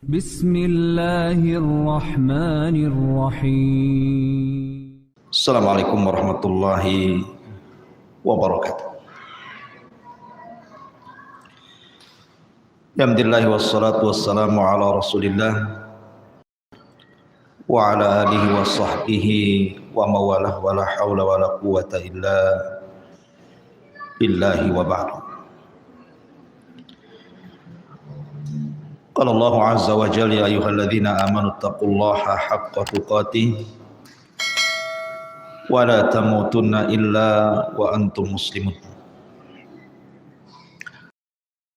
Bismillahirrahmanirrahim. Assalamualaikum warahmatullahi wabarakatuh. Alhamdulillah wassalatu wassalamu ala Rasulillah wa ala alihi wa sahbihi wa mawalah wa la hawla wa la quwwata illa billahi wa ba'du. Qala Allah azza wa jalla ya ayyuhalladzina amanu taqullaha haqqa tuqatih wa la tamutunna illa wa antum muslimun.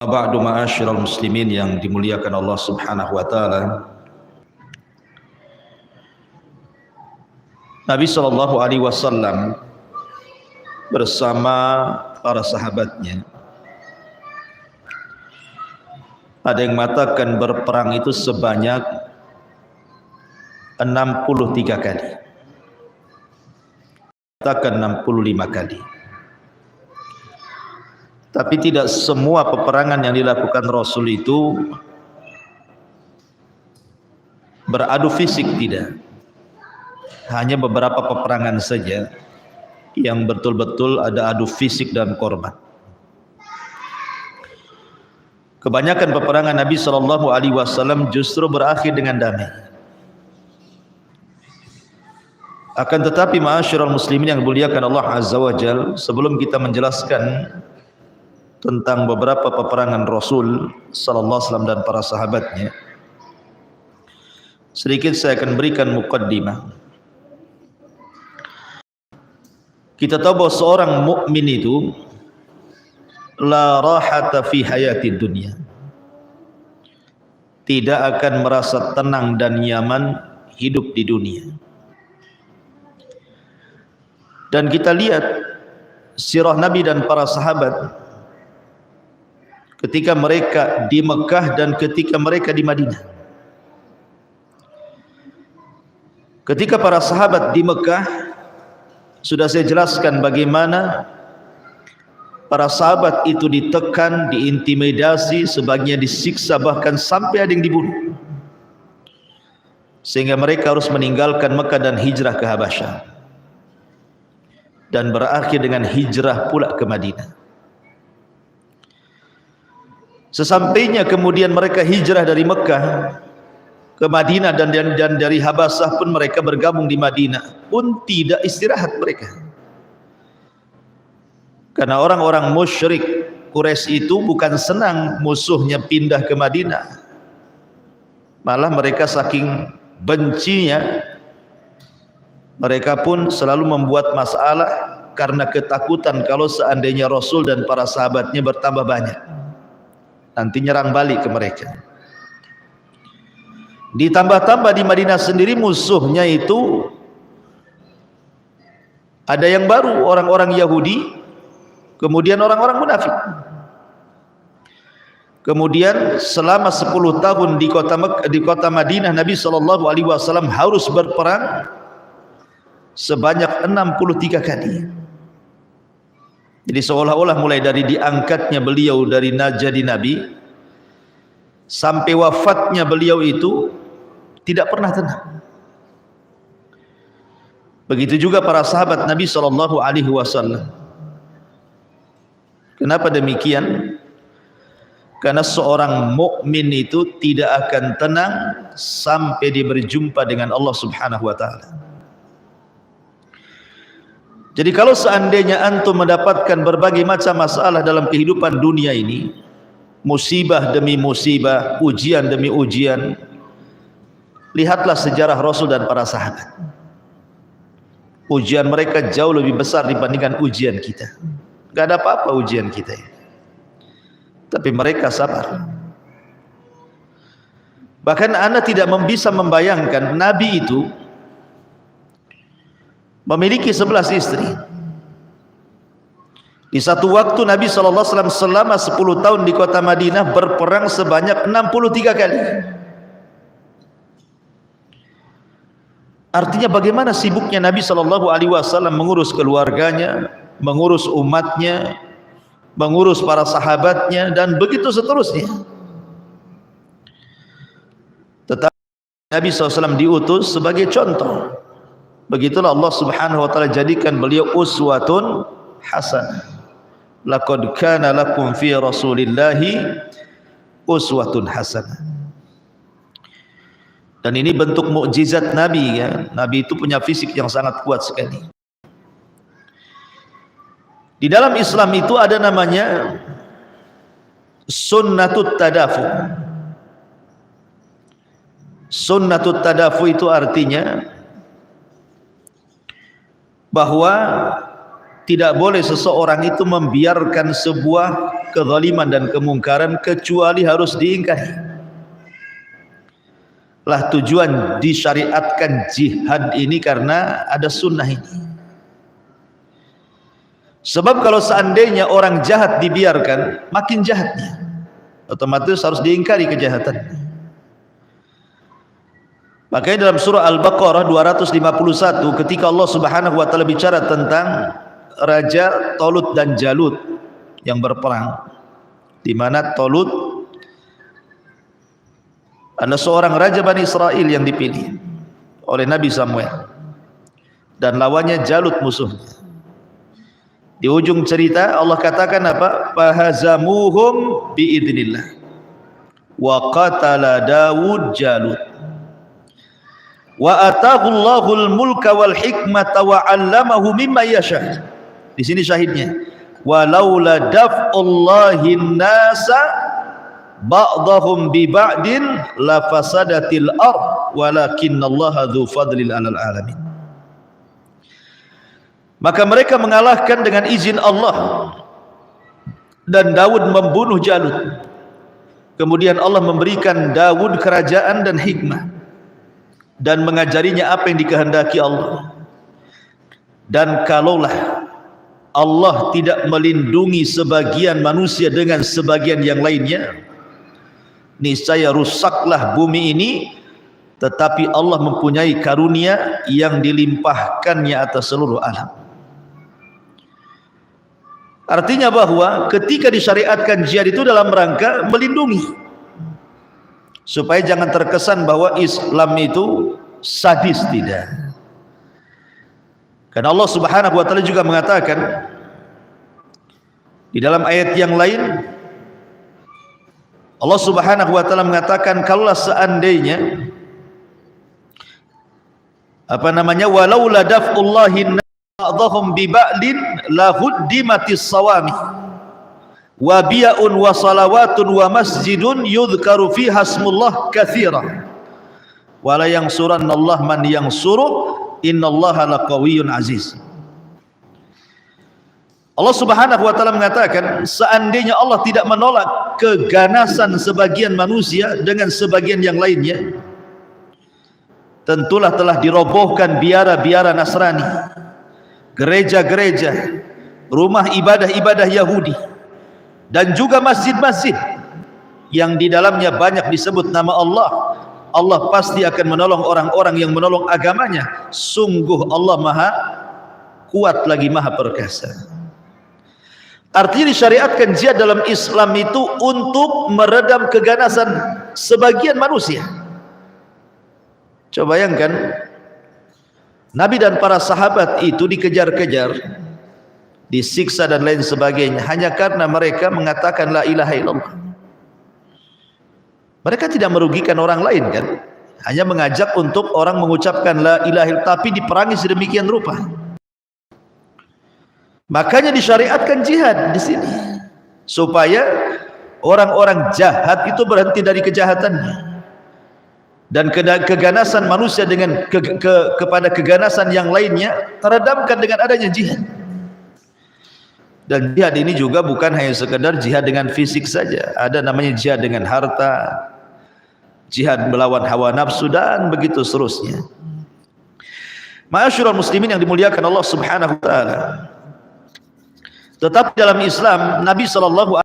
Ba'du ma'asyiral muslimin yang dimuliakan Allah Subhanahu wa taala. Nabi sallallahu alaihi wasallam bersama para sahabatnya, ada yang mengatakan berperang itu sebanyak 63 kali, katakan 65 kali. Tapi tidak semua peperangan yang dilakukan Rasul itu beradu fisik, tidak. Hanya beberapa peperangan saja yang betul-betul ada adu fisik dan korban. Kebanyakan peperangan Nabi sallallahu alaihi wasallam justru berakhir dengan damai. Akan tetapi ma'asyiral muslimin yang dimuliakan Allah azza wa jalla, sebelum kita menjelaskan tentang beberapa peperangan Rasul sallallahu alaihi wasallam dan para sahabatnya, sedikit saya akan berikan muqaddimah. Kita tahu bahwa seorang mukmin itu la rahata fi hayatid dunya, tidak akan merasa tenang dan nyaman hidup di dunia. Dan kita lihat sirah Nabi dan para sahabat ketika mereka di Mekah dan ketika mereka di Madinah. Ketika para sahabat di Mekah, sudah saya jelaskan bagaimana para sahabat itu ditekan, diintimidasi, sebagian disiksa, bahkan sampai ada yang dibunuh, sehingga mereka harus meninggalkan Mekah dan hijrah ke Habasyah, dan berakhir dengan hijrah pula ke Madinah. Sesampainya kemudian mereka hijrah dari Mekah ke Madinah dan dari Habasyah pun mereka bergabung di Madinah, pun tidak istirahat mereka. Karena orang-orang musyrik Quraisy itu bukan senang musuhnya pindah ke Madinah. Malah mereka saking bencinya, mereka pun selalu membuat masalah karena ketakutan kalau seandainya Rasul dan para sahabatnya bertambah banyak, nanti nyerang balik ke mereka. Ditambah-tambah di Madinah sendiri musuhnya itu ada yang baru, orang-orang Yahudi, kemudian orang-orang munafik. Kemudian selama 10 tahun di kota Madinah, Nabi sallallahu alaihi wasallam harus berperang sebanyak 63 kali. Jadi seolah-olah mulai dari diangkatnya beliau dari jadi Nabi sampai wafatnya beliau itu tidak pernah tenang. Begitu juga para sahabat Nabi sallallahu alaihi wasallam. Kenapa demikian? Karena seorang mukmin itu tidak akan tenang sampai dia berjumpa dengan Allah Subhanahu wa taala. Jadi kalau seandainya antum mendapatkan berbagai macam masalah dalam kehidupan dunia ini, musibah demi musibah, ujian demi ujian, lihatlah sejarah Rasul dan para sahabat. Ujian mereka jauh lebih besar dibandingkan ujian kita. Gak ada apa-apa ujian kita ya. Tapi mereka sabar. Bahkan anda tidak bisa membayangkan Nabi itu memiliki 11 istri. Di satu waktu Nabi SAW selama 10 tahun di kota Madinah berperang sebanyak 63 kali. Artinya bagaimana sibuknya Nabi SAW mengurus keluarganya, mengurus umatnya, mengurus para sahabatnya, dan begitu seterusnya. Nabi SAW diutus sebagai contoh. Begitulah Allah Subhanahu wa taala jadikan beliau uswatun hasanah. Laqad kana lakum fi Rasulillahi uswatun hasanah. Dan ini bentuk mukjizat Nabi ya. Nabi itu punya fisik yang sangat kuat sekali. Di dalam Islam itu ada namanya sunnatut tadafu. Sunnatut tadafu itu artinya bahwa tidak boleh seseorang itu membiarkan sebuah kezaliman dan kemungkaran kecuali harus diingkari. Lah tujuan disyariatkan jihad ini karena ada sunnah ini. Sebab kalau seandainya orang jahat dibiarkan, makin jahatnya, otomatis harus diingkari kejahatan. Makanya dalam surah Al-Baqarah 251 ketika Allah Subhanahu wa taala bicara tentang Raja Talut dan Jalut yang berperang, di mana Talut adalah seorang raja Bani Israel yang dipilih oleh Nabi Samuel dan lawannya Jalut musuhnya. Di ujung cerita Allah katakan apa? Fahazamuhum biidznillah wa qatala Daud Jalut wa atahul mulka wal hikmata wa 'allamahu mimma yasha. Di sini syahidnya. Walaula daf'ullahin nasa ba'dahum bi ba'din la fasadatil ard walakinallaha dzu fadlil 'alal alamin. Maka mereka mengalahkan dengan izin Allah dan Daud membunuh Jalut. Kemudian Allah memberikan Daud kerajaan dan hikmah dan mengajarinya apa yang dikehendaki Allah. Dan kalaulah Allah tidak melindungi sebagian manusia dengan sebagian yang lainnya, niscaya rusaklah bumi ini. Tetapi Allah mempunyai karunia yang dilimpahkannya atas seluruh alam. Artinya bahwa ketika disyariatkan jihad itu dalam rangka melindungi, supaya jangan terkesan bahwa Islam itu sadis, tidak. Karena Allah Subhanahu wa taala juga mengatakan di dalam ayat yang lain, Allah Subhanahu wa taala mengatakan kalaulah seandainya walaula daf'ullahi ba'dahum bi ba'lin la huddimatis sawami wa bi'un wa salawatun wa masjidun yudhkaru fiha ismullah katsira wa la yansurannallahu man yansuruh innallaha laqawiyyun aziz. Allah Subhanahu wa taala mengatakan seandainya Allah tidak menolak keganasan sebagian manusia dengan sebagian yang lainnya, tentulah telah dirobohkan biara-biara Nasrani, gereja-gereja, rumah ibadah-ibadah Yahudi, dan juga masjid-masjid yang di dalamnya banyak disebut nama Allah. Allah pasti akan menolong orang-orang yang menolong agamanya. Sungguh Allah maha kuat lagi maha perkasa. Artinya disyariatkan jihad dalam Islam itu untuk meredam keganasan sebagian manusia. Coba bayangkan, Nabi dan para sahabat itu dikejar-kejar, disiksa dan lain sebagainya hanya karena mereka mengatakan la ilaha illallah. Mereka tidak merugikan orang lain kan, hanya mengajak untuk orang mengucapkan la ilaha illallah, tapi diperangi sedemikian rupa. Makanya disyariatkan jihad di sini supaya orang-orang jahat itu berhenti dari kejahatannya, dan keganasan manusia dengan kepada keganasan yang lainnya teredamkan dengan adanya jihad. Dan jihad ini juga bukan hanya sekedar jihad dengan fisik saja, ada namanya jihad dengan harta, jihad melawan hawa nafsu, dan begitu seterusnya. Ma'asyiral muslimin yang dimuliakan Allah Subhanahu wa taala. Tetapi dalam Islam, Nabi SAW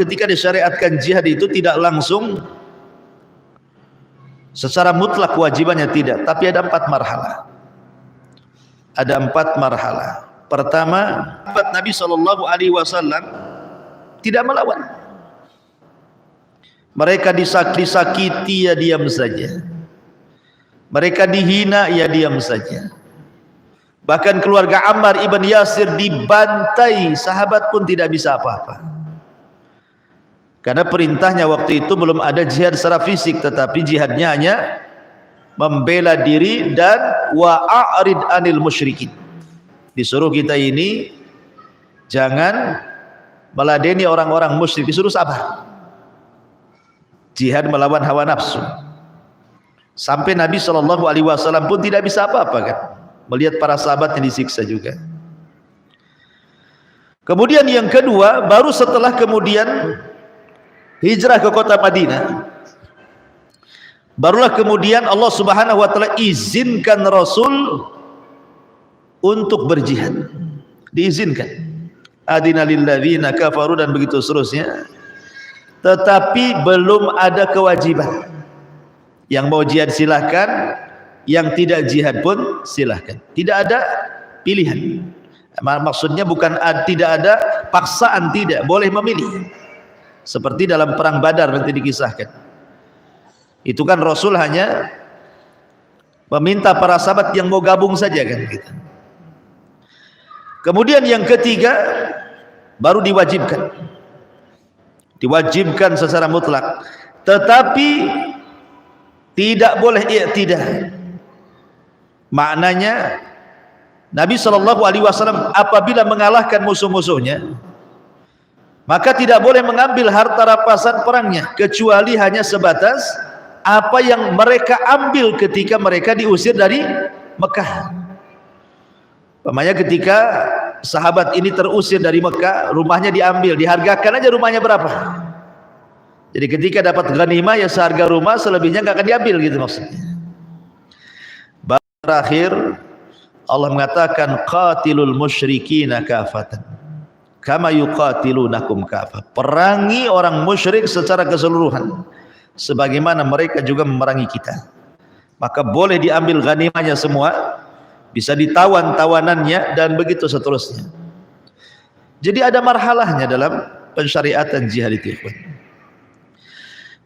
ketika disyariatkan jihad itu tidak langsung secara mutlak kewajibannya, tidak, tapi ada 4 marhalah. Ada 4 marhalah. Pertama, Nabi SAW tidak melawan. Mereka disakiti, ya diam saja. Mereka dihina, ia diam saja. Bahkan keluarga Ammar ibn Yasir dibantai, sahabat pun tidak bisa apa-apa. Karena perintahnya waktu itu belum ada jihad secara fisik, tetapi jihadnya hanya membela diri dan wa'arid anil musyrikin. Disuruh kita ini jangan meladeni orang-orang musyrik, disuruh sabar. Jihad melawan hawa nafsu. Sampai Nabi SAW pun tidak bisa apa-apa kan, melihat para sahabat yang disiksa juga. Kemudian yang kedua, baru setelah kemudian hijrah ke kota Madinah, barulah kemudian Allah Subhanahu wa taala izinkan Rasul untuk berjihad. Diizinkan. Adina lil ladzina kafaru dan begitu seterusnya. Tetapi belum ada kewajiban. Yang mau jihad silahkan, yang tidak jihad pun silahkan. Tidak ada pilihan. Maksudnya bukan tidak ada paksaan, tidak, boleh memilih. Seperti dalam perang Badar nanti dikisahkan. Itu kan Rasul hanya meminta para sahabat yang mau gabung saja kan gitu. Kemudian yang ketiga baru diwajibkan. Diwajibkan secara mutlak. Tetapi tidak boleh i'tidah. Maknanya Nabi SAW apabila mengalahkan musuh-musuhnya, maka tidak boleh mengambil harta rampasan perangnya, kecuali hanya sebatas apa yang mereka ambil ketika mereka diusir dari Mekah. Umpamanya ketika sahabat ini terusir dari Mekah, rumahnya diambil, dihargakan aja rumahnya berapa. Jadi ketika dapat ghanimah ya seharga rumah, selebihnya nggak akan diambil gitu maksudnya. Terakhir Allah mengatakan qatilul musyrikina kafatan kama yuqatilunakum kafah. Perangi orang musyrik secara keseluruhan sebagaimana mereka juga memerangi kita. Maka boleh diambil ghanimahnya semua, bisa ditawan tawanannya dan begitu seterusnya. Jadi ada marhalahnya dalam pensyariatan jihad itu.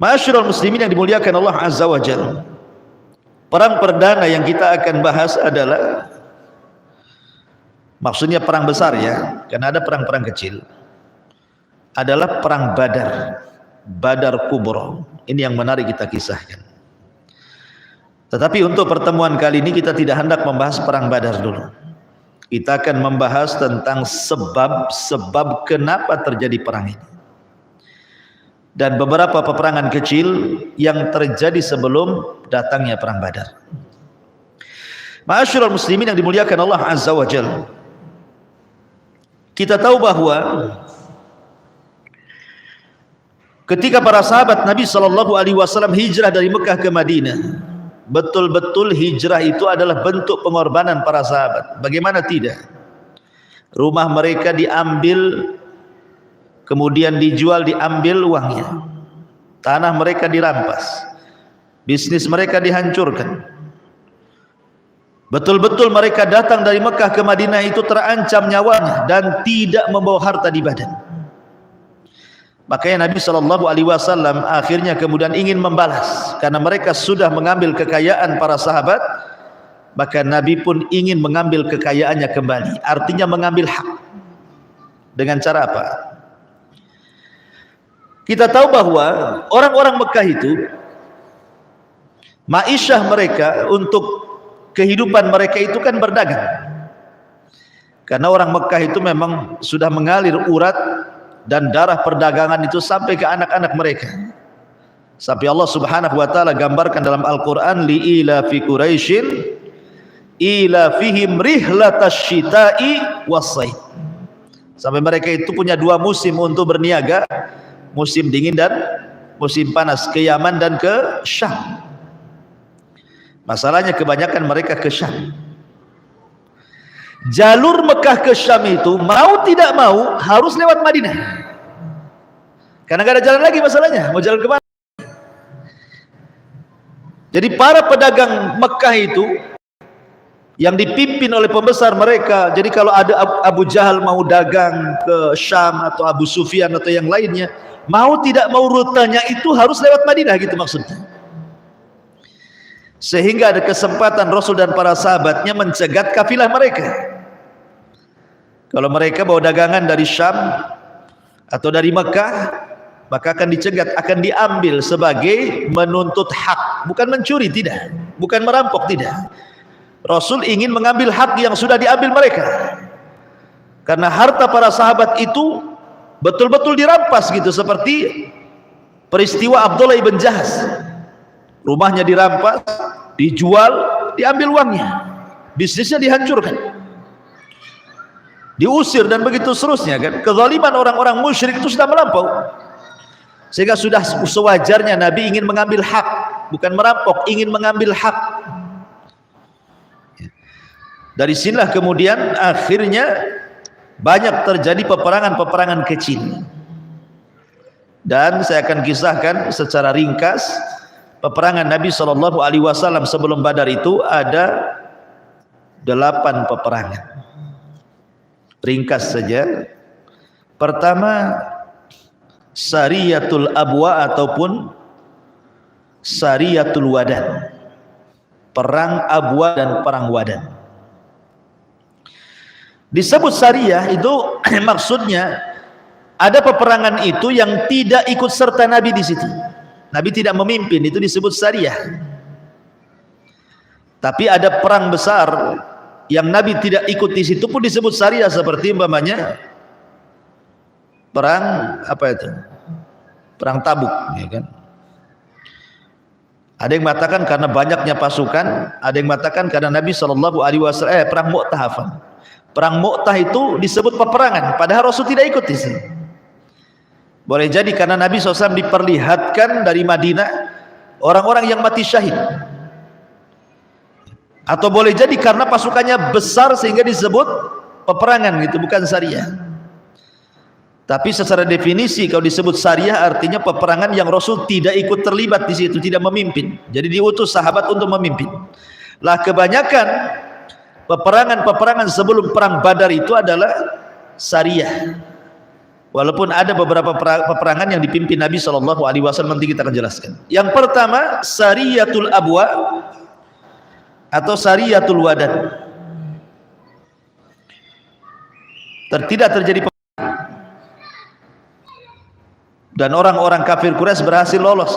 Ma'asyiral muslimin yang dimuliakan Allah Azza wa Jalla. Perang perdana yang kita akan bahas adalah, maksudnya perang besar ya, karena ada perang-perang kecil, adalah perang Badar, Badar Kubra. Ini yang menarik kita kisahkan. Tetapi untuk pertemuan kali ini kita tidak hendak membahas perang Badar dulu. Kita akan membahas tentang sebab-sebab kenapa terjadi perang ini, dan beberapa peperangan kecil yang terjadi sebelum datangnya perang Badar. Ma'asyiral muslimin yang dimuliakan Allah Azza wa Jalla. Kita tahu bahwa ketika para sahabat Nabi SAW hijrah dari Mekah ke Madinah, betul-betul hijrah itu adalah bentuk pengorbanan para sahabat. Bagaimana tidak? Rumah mereka diambil, kemudian dijual, diambil uangnya. Tanah mereka dirampas, bisnis mereka dihancurkan. Betul-betul mereka datang dari Mekah ke Madinah itu terancam nyawanya dan tidak membawa harta di badan. Makanya Nabi SAW akhirnya kemudian ingin membalas, karena mereka sudah mengambil kekayaan para sahabat, maka Nabi pun ingin mengambil kekayaannya kembali. Artinya mengambil hak. Dengan cara apa? Kita tahu bahwa orang-orang Mekah itu, ma'isyah mereka untuk kehidupan mereka itu kan berdagang. Karena orang Mekah itu memang sudah mengalir urat dan darah perdagangan itu sampai ke anak-anak mereka. Sampai Allah Subhanahu wa taala gambarkan dalam Al-Qur'an, li ila fi Quraisyin ila fihim rihlatash syita'i was-sayf. Sampai mereka itu punya dua musim untuk berniaga, musim dingin dan musim panas, ke Yaman dan ke Syam. Masalahnya kebanyakan mereka ke Syam. Jalur Mekah ke Syam itu mau tidak mau harus lewat Madinah, karena gak ada jalan lagi. Masalahnya mau jalan kemana? Jadi para pedagang Mekah itu yang dipimpin oleh pembesar mereka, jadi kalau ada Abu Jahal mau dagang ke Syam atau Abu Sufyan atau yang lainnya, mau tidak mau rutenya itu harus lewat Madinah gitu maksudnya. sehingga ada kesempatan Rasul dan para sahabatnya mencegat kafilah mereka. Kalau mereka bawa dagangan dari Syam atau dari Mekah, maka akan dicegat, akan diambil sebagai menuntut hak, bukan mencuri, tidak, bukan merampok, tidak. Rasul ingin mengambil hak yang sudah diambil mereka, karena harta para sahabat itu betul-betul dirampas gitu, seperti peristiwa Abdullah ibn Jahaz. Rumahnya dirampas, dijual, diambil uangnya, bisnisnya dihancurkan, diusir, dan begitu seterusnya kan. Kezaliman orang-orang musyrik itu sudah melampau, sehingga sudah sewajarnya Nabi ingin mengambil hak, bukan merampok, ingin mengambil hak. Dari sinilah kemudian akhirnya banyak terjadi peperangan-peperangan kecil. Dan saya akan kisahkan secara ringkas peperangan Nabi SAW sebelum Badar. Itu ada 8 peperangan. Ringkas saja. Pertama, Sariyatul Abwa ataupun Sariyatul Wadan. Perang Abwa dan perang Wadan. Disebut Sariyah itu maksudnya ada peperangan itu yang tidak ikut serta Nabi di situ. Nabi tidak memimpin, itu disebut Sariyah. Tapi ada perang besar yang Nabi tidak ikut di situ pun disebut Sariyah, seperti umpamanya perang apa itu? Perang Tabuk, ya kan? Ada yang mengatakan karena banyaknya pasukan, ada yang mengatakan karena Nabi SAW perang Mu'tah. Perang Mu'tah itu disebut peperangan, padahal Rasul tidak ikut di sini. Boleh jadi karena Nabi SAW diperlihatkan dari Madinah orang-orang yang mati syahid, atau boleh jadi karena pasukannya besar sehingga disebut peperangan gitu, bukan Sariyah. Tapi secara definisi kalau disebut Sariyah artinya peperangan yang Rasul tidak ikut terlibat di situ, tidak memimpin. Jadi diutus sahabat untuk memimpin. Lah kebanyakan peperangan-peperangan sebelum perang Badar itu adalah Sariyah. Walaupun ada beberapa peperangan yang dipimpin Nabi SAW, nanti kita akan jelaskan. Yang pertama, Sariyatul Abwa atau Sariyatul Wadan. Tidak terjadi peperangan, dan orang-orang kafir Quraisy berhasil lolos,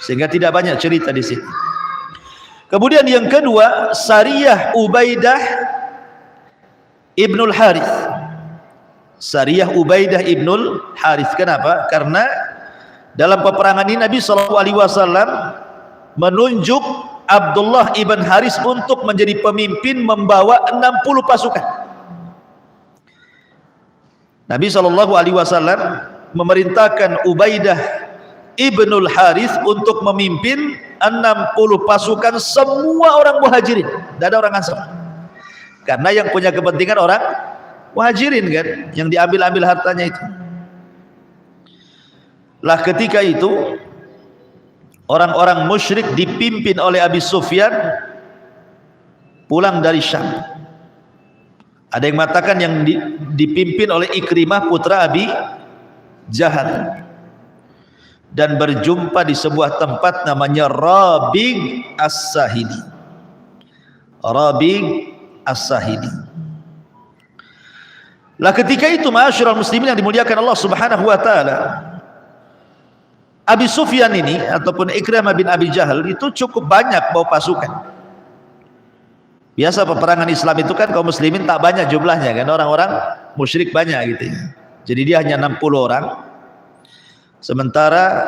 sehingga tidak banyak cerita di sini. Kemudian yang kedua, Sariyah Ubaidah Ibnul Harith. Sariyah Ubaidah Ibnul Harith. Kenapa? Karena dalam peperangan ini Nabi SAW menunjuk Abdullah ibn Harith untuk menjadi pemimpin membawa 60 pasukan. Nabi SAW memerintahkan Ubaidah Ibnul Harith untuk memimpin 60 pasukan, semua orang Muhajirin, tidak ada orang Ansar. Karena yang punya kepentingan orang Muhajirin kan, yang diambil-ambil hartanya itu. Lah ketika itu orang-orang musyrik dipimpin oleh Abi Sufyan pulang dari Syam. Ada yang mengatakan yang dipimpin oleh Ikrimah putra Abi Jahal, dan berjumpa di sebuah tempat namanya Rabi' As-Sahili. Rabi' As-Sahili. Lah ketika itu ma'asyiral muslimin yang dimuliakan Allah Subhanahu wa taala, Abi Sufyan ini ataupun Ikrimah bin Abi Jahal itu cukup banyak bawa pasukan. Biasa peperangan Islam itu kan kaum muslimin tak banyak jumlahnya kan, orang-orang musyrik banyak gitu ya. Jadi dia hanya 60 orang. Sementara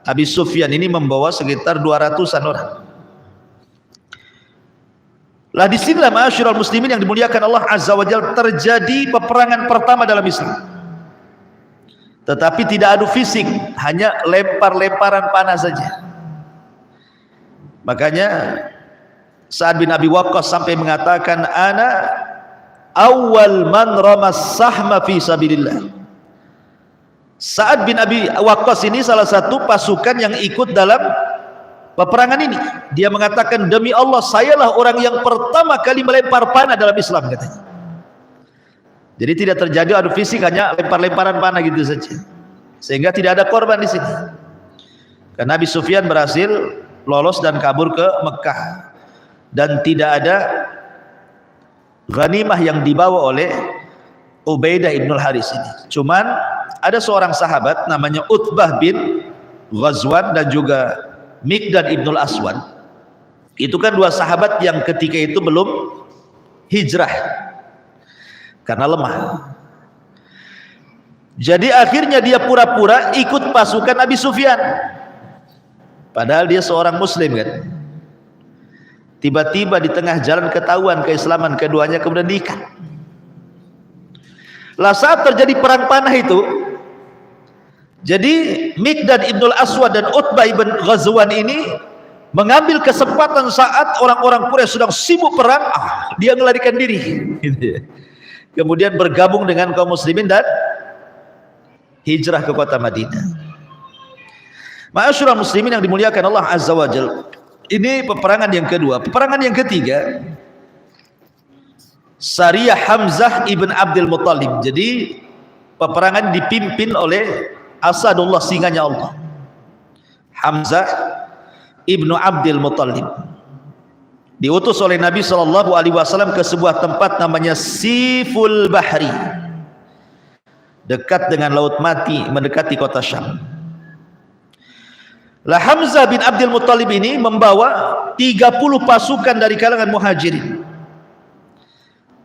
Abi Sufyan ini membawa sekitar 200-an orang. Lah disinilah ma'asyiral muslimin yang dimuliakan Allah Azza wa Jalla terjadi peperangan pertama dalam Islam. Tetapi tidak adu fisik, hanya lempar-lemparan panah saja. Makanya Sa'ad bin Abi Waqqas sampai mengatakan, ana awal man ramas sahma fi sabilillah. Sa'ad bin Abi Waqqas ini salah satu pasukan yang ikut dalam peperangan ini. Dia mengatakan, demi Allah sayalah orang yang pertama kali melempar panah dalam Islam, katanya. Jadi tidak terjadi adu fisik, hanya lempar-lemparan panah gitu saja, sehingga tidak ada korban di sini. Karena Abi Sufyan berhasil lolos dan kabur ke Mekah, dan tidak ada ghanimah yang dibawa oleh Ubaidah ibn al-Haris ini. Cuman ada seorang sahabat namanya Utbah bin Ghazwan dan juga Miqdad ibn al-Aswad. Itu kan dua sahabat yang ketika itu belum hijrah karena lemah. Jadi akhirnya dia pura-pura ikut pasukan Abi Sufyan, padahal dia seorang muslim kan. Tiba-tiba di tengah jalan ketahuan keislaman keduanya, kemudian diikat. Lah saat terjadi perang panah itu, jadi Miqdad ibn al-Aswad dan Utbah ibn Ghazwan ini mengambil kesempatan saat orang-orang Quraisy sedang sibuk perang, dia melarikan diri. Kemudian bergabung dengan kaum muslimin dan hijrah ke kota Madinah. Ma'asyiral muslimin yang dimuliakan Allah Azza wa Jalla. Ini peperangan yang kedua. Peperangan yang ketiga, Sariyah Hamzah ibn Abdul Muttalib. Jadi peperangan dipimpin oleh Asadullah, singanya Allah, Hamzah ibnu Abdul Muttalib. Diutus oleh Nabi SAW ke sebuah tempat namanya Siful Bahri, dekat dengan Laut Mati, mendekati kota Syam. Lah Hamzah bin Abdul Muttalib ini membawa 30 pasukan dari kalangan muhajirin.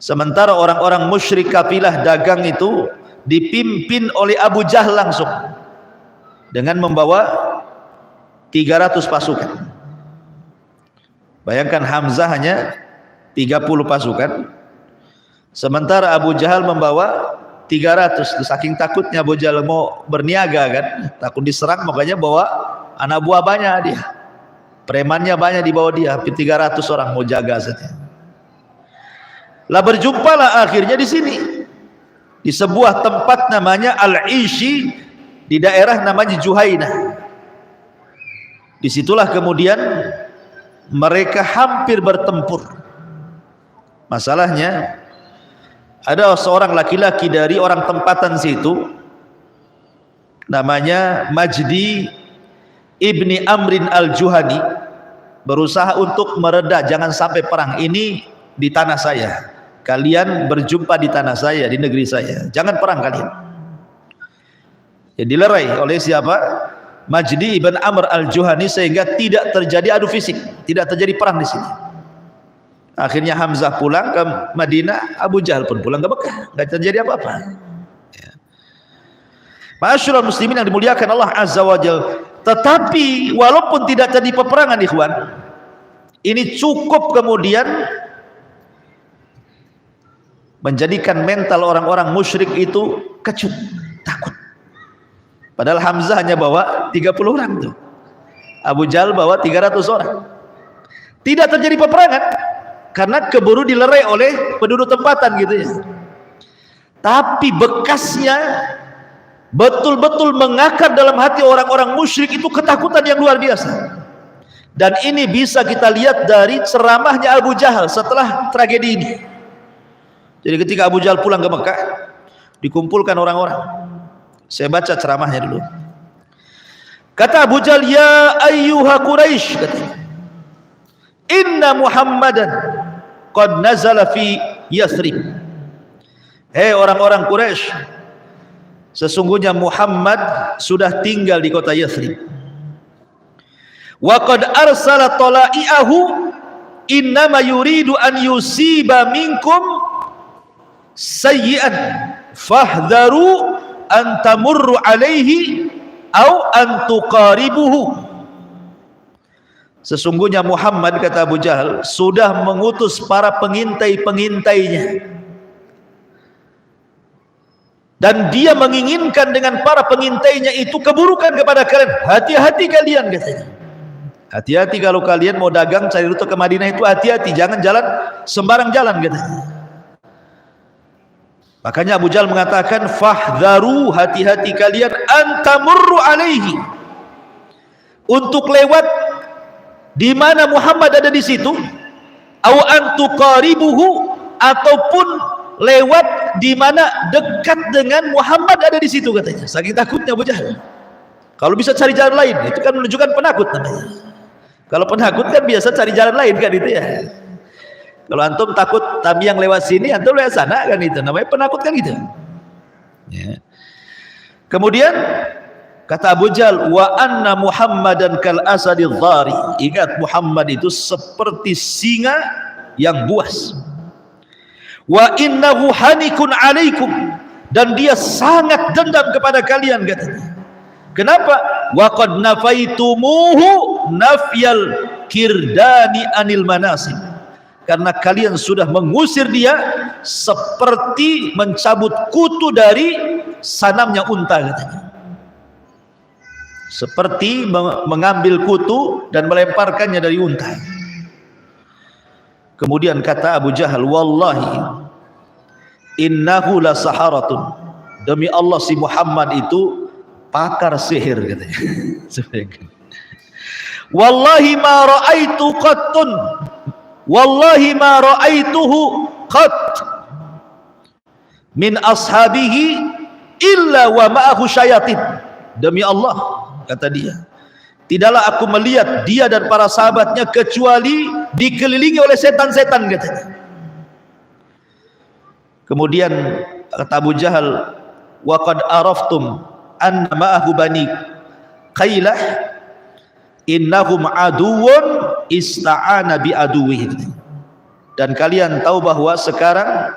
Sementara orang-orang musyrik kafilah dagang itu dipimpin oleh Abu Jahal langsung dengan membawa 300 pasukan. Bayangkan Hamzah hanya 30 pasukan, sementara Abu Jahal membawa 300. Saking takutnya Abu Jahal mau berniaga kan, takut diserang, makanya bawa anak buah banyak dia, premannya banyak dibawa dia, hampir 300 orang mau jaga saja. Lah berjumpalah akhirnya di sini, di sebuah tempat namanya Al-Ishi, di daerah namanya Juhainah. Disitulah kemudian mereka hampir bertempur. Masalahnya ada seorang laki-laki dari orang tempatan situ, namanya Majdi ibni Amrin al-Juhani, berusaha untuk mereda, jangan sampai perang ini di tanah saya, kalian berjumpa di tanah saya, di negeri saya, jangan perang kalian. Jadi dilerai oleh siapa? Majdi ibn Amr al-Juhani, sehingga tidak terjadi adu fisik, tidak terjadi perang di sini. Akhirnya Hamzah pulang ke Madinah, Abu Jahal pun pulang ke Mekah, nggak terjadi apa-apa. Ma'asyiral muslimin yang dimuliakan Allah Azza wa Jalla. Tetapi walaupun tidak terjadi peperangan, ikhwan, ini cukup kemudian menjadikan mental orang-orang musyrik itu kecut, takut. Padahal Hamzah hanya bawa 30 orang tuh, Abu Jahal bawa 300 orang. Tidak terjadi peperangan karena keburu dilerai oleh penduduk tempatan gitu ya. Tapi bekasnya betul-betul mengakar dalam hati orang-orang musyrik itu, ketakutan yang luar biasa. Dan ini bisa kita lihat dari ceramahnya Abu Jahal setelah tragedi ini. Jadi ketika Abu Jahal pulang ke Mekah, dikumpulkan orang-orang. Saya baca ceramahnya dulu. Kata Abu Jahal, ya ayyuha Quraisy, katanya, inna Muhammadan qad nazala fi Yathrib. Hei orang-orang Quraisy, sesungguhnya Muhammad sudah tinggal di kota Yathrib. Wa qad arsala tala'iahu innama yuridu an yusiba minkum sayyi'an fahdharu an tamurru alaihi au an tuqaribuhu. Sesungguhnya Muhammad, kata Abu Jahal, sudah mengutus para pengintai-pengintainya, dan dia menginginkan dengan para pengintainya itu keburukan kepada kalian. Hati-hati kalian, katanya. Hati-hati kalau kalian mau dagang cari rute ke Madinah itu, hati-hati, jangan jalan sembarang jalan, katanya. Makanya Abu Jahal mengatakan, fahdharu, hati-hati kalian, antamurru alaihi, untuk lewat di mana Muhammad ada di situ, au antuqaribuhu, ataupun lewat di mana dekat dengan Muhammad ada di situ, katanya. Saking takutnya Abu Jahal. Kalau bisa cari jalan lain, itu kan menunjukkan penakut namanya. Kalau penakut kan biasa cari jalan lain kan itu ya. Kalau antum takut Tamiang lewat sini, antum lewat sana kan itu. Namanya penakut kan gitu. Ya. Kemudian kata Abu Jahal, wa anna Muhammadan kal asadil dhari. Ingat, Muhammad itu seperti singa yang buas. Wa innahu hanikun alaikum, dan dia sangat dendam kepada kalian katanya. Kenapa? Wa qad nafaitumuhu nafyal kirdani anil manasib. Karena kalian sudah mengusir dia seperti mencabut kutu dari sanamnya unta katanya. Seperti mengambil kutu dan melemparkannya dari unta. Kemudian kata Abu Jahal, wallahi innahu la saharatun, demi Allah si Muhammad itu pakar sihir katanya. Wallahi ma ra'aitu qattun, wallahi ma ra'aituhu qat min ashabihi illa wa ma'ahu syayatin. Demi Allah, kata dia, tidaklah aku melihat dia dan para sahabatnya kecuali dikelilingi oleh setan-setan katanya. Kemudian kata Abu Jahal, wa qad araftum anna ma'ahu bani Qailah innahum aduwwun ista'ana bi aduwwihi. Dan kalian tahu bahwa sekarang